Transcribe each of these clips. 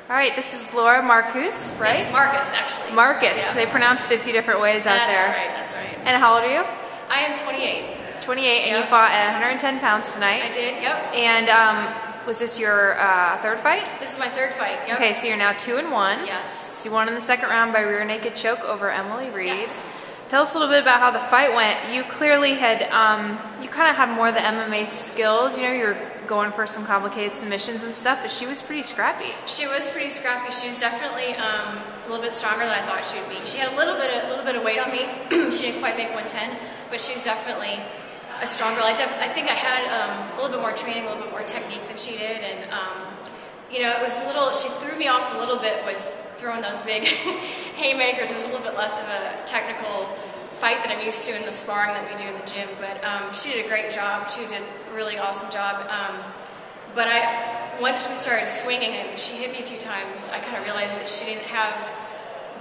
All right, this is Laura Marcusse, right? Yes, Marcusse, actually. Marcusse. Yeah. They pronounced it a few different ways out there. That's right. And how old are you? I am 28. 28, and you fought at 110 pounds tonight. I did, yep. And was this your third fight? This is my third fight, yep. Okay, so you're now 2-1. Yes. So you won in the second round by rear naked choke over Emily Reed. Yes. Tell us a little bit about how the fight went. You clearly had, you kind of have more of the MMA skills. You know, you're going for some complicated submissions and stuff, but she was pretty scrappy. She was pretty scrappy. She was definitely a little bit stronger than I thought she would be. She had a little bit of weight on me. She didn't quite make 110, but she's definitely a strong girl. I think I had a little bit more training, a little bit more technique than she did, and you know, it was a little. She threw me off a little bit with throwing those big haymakers. It was a little bit less of a technical fight that I'm used to in the sparring that we do in the gym, but she did a great job. She did a really awesome job. But once we started swinging and she hit me a few times, I kind of realized that she didn't have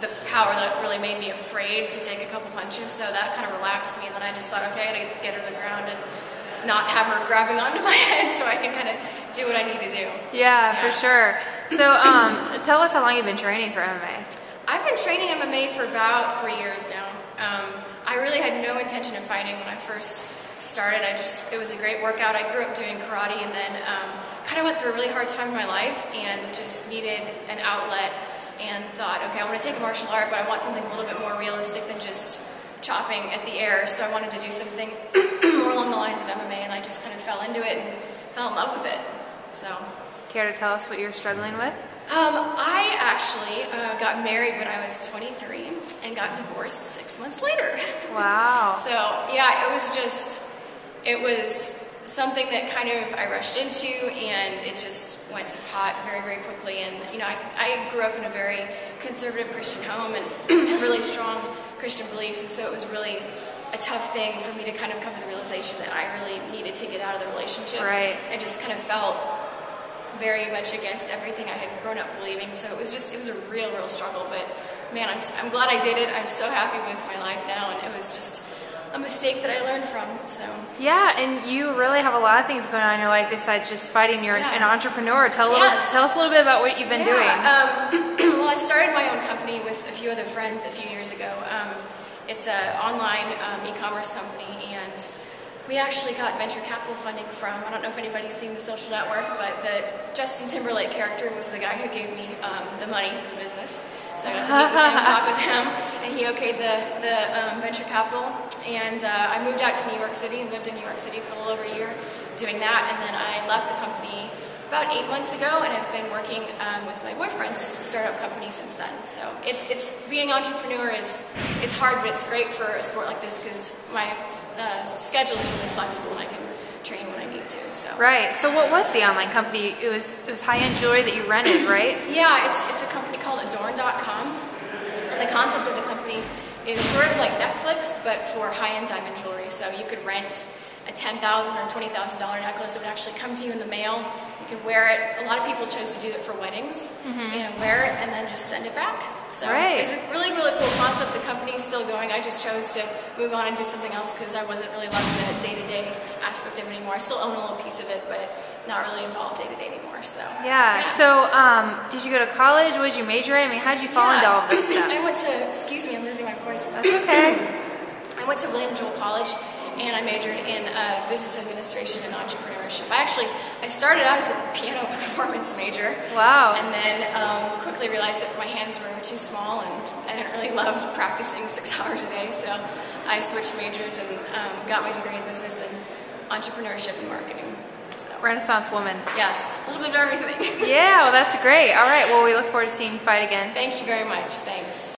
the power that really made me afraid to take a couple punches, so that kind of relaxed me, and then I just thought, okay, I gotta get her to the ground and not have her grabbing onto my head so I can kind of do what I need to do. Yeah, for sure. So tell us how long you've been training for MMA. I've been training MMA for about 3 years now. I really had no intention of fighting when I first started. It was a great workout. I grew up doing karate and then kind of went through a really hard time in my life and just needed an outlet and thought, okay, I want to take a martial art, but I want something a little bit more realistic than just chopping at the air. So I wanted to do something more along the lines of MMA, and I just kind of fell into it and fell in love with it. So, care to tell us what you're struggling with? I actually got married when I was 23 and got divorced 6 months later. Wow. So yeah, it was something that kind of I rushed into, and it just went to pot very, very quickly. And you know, I grew up in a very conservative Christian home and really strong Christian beliefs, and so it was really a tough thing for me to kind of come to the realization that I really needed to get out of the relationship. Right. I just kind of felt very much against everything I had grown up believing, so it was a real struggle, but man, I'm glad I did it. I'm so happy with my life now, and it was just a mistake that I learned from. So yeah, and you really have a lot of things going on in your life besides just fighting. You're an entrepreneur. Tell us a little bit about what you've been doing. Well, I started my own company with a few other friends a few years ago. It's an online e-commerce company, and we actually got venture capital funding from, I don't know if anybody's seen The Social Network, but the Justin Timberlake character was the guy who gave me the money for the business. So I got to meet with him, talk with him, and he okayed the venture capital. And I moved out to New York City and lived in New York City for a little over a year doing that. And then I left the company about 8 months ago, and I've been working with my boyfriend's startup company since then. So being an entrepreneur is hard, but it's great for a sport like this because my schedule is really flexible and I can train when I need to. So right. So what was the online company? It was high-end jewelry that you rented, right? Yeah, it's a company called Adorn.com, and the concept of the company is sort of like Netflix, but for high-end diamond jewelry. So you could rent a $10,000 or $20,000 necklace. It would actually come to you in the mail. You could wear it. A lot of people chose to do it for weddings and wear it and then just send it back. So it's a really cool concept. The company's still going. I just chose to move on and do something else because I wasn't really loving the day-to-day aspect of it anymore. I still own a little piece of it, but not really involved day-to-day anymore. So yeah. So did you go to college? What did you major in? I mean, how did you fall into all of this stuff? I went to, excuse me, I'm losing my voice. That's okay. I went to William Jewell College, and I majored in business administration and entrepreneurship. I started out as a piano performance major. Wow. And then quickly realized that my hands were too small and I didn't really love practicing 6 hours a day. So I switched majors and got my degree in business and entrepreneurship and marketing. So. Renaissance woman. Yes, a little bit of everything. Yeah, well, that's great. All right, well, we look forward to seeing you fight again. Thank you very much. Thanks.